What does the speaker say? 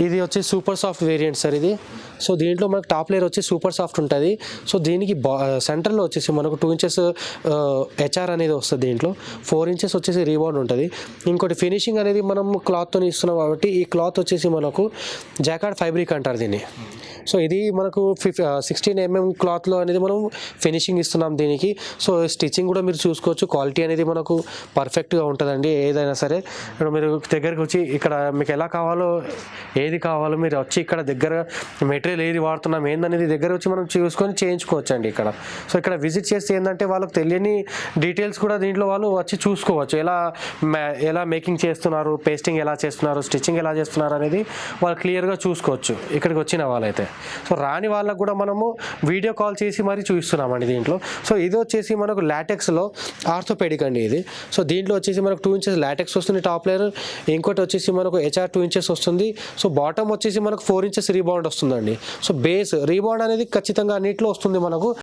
ఇది వచ్చి super soft variant sir ఇది. సో దీంట్లో మనకు టాప్ లేయర్ వచ్చి సూపర్ సాఫ్ట్ ఉంటుంది. సో దీనికి సెంటర్లో వచ్చేసి మనకు 2 ఇంచెస్ హెచ్ఆర్ అనేది వస్తుంది. దీంట్లో 4 ఇంచెస్ వచ్చేసి రీబౌండ్ ఉంటుంది. ఇంకోటి ఫినిషింగ్ అనేది మనం క్లాత్తో ఇస్తున్నాం కాబట్టి ఈ క్లాత్ వచ్చేసి మనకు జాకార్డ్ ఫైబ్రిక్ అంటారు దీన్ని. సో ఇది మనకు 16 mm క్లాత్లో అనేది మనం ఫినిషింగ్ ఇస్తున్నాం దీనికి. సో స్టిచ్చింగ్ కూడా మీరు చూసుకోవచ్చు, క్వాలిటీ అనేది మనకు పర్ఫెక్ట్గా ఉంటుందండి. ఏదైనా సరే ఇప్పుడు మీరు దగ్గరికి వచ్చి ఇక్కడ మీకు ఎలా కావాలో ఏది కావాలో మీరు వచ్చి ఇక్కడ దగ్గర మెటీరియల్ ఏది వాడుతున్నాం ఏందనేది దగ్గర వచ్చి మనం చూసుకొని చేయించుకోవచ్చు అండి ఇక్కడ. సో ఇక్కడ విజిట్ చేస్తే ఏంటంటే వాళ్ళకి తెలియని డీటెయిల్స్ కూడా దీంట్లో వాళ్ళు వచ్చి చూసుకోవచ్చు. ఎలా మేకింగ్ చేస్తున్నారు, పేస్టింగ్ ఎలా చేస్తున్నారు, స్టిచ్చింగ్ ఎలా చేస్తున్నారు అనేది వాళ్ళు క్లియర్గా చూసుకోవచ్చు ఇక్కడికి వచ్చిన వాళ్ళైతే. సో రాని వాళ్ళకు కూడా మనము వీడియో కాల్ చేసి మరీ చూపిస్తున్నామండి దీంట్లో. సో ఇది వచ్చేసి మనకు లాటెక్స్లో ఆర్థోపెడిక్ అండి ఇది. సో దీంట్లో వచ్చేసి మనకు 2 ఇంచెస్ లాటెక్స్ వస్తుంది టాప్ లేయర్. ఇంకోటి వచ్చేసి మనకు హెచ్ఆర్ 2 ఇంచెస్ వస్తుంది. సో బాటమ్ వచ్చేసి మనకు 4 ఇంచెస్ రీబౌండ్ వస్తుందండి. సో బేస్ రీబౌండ్ అనేది ఖచ్చితంగా అన్నింటిలో వస్తుంది మనకు.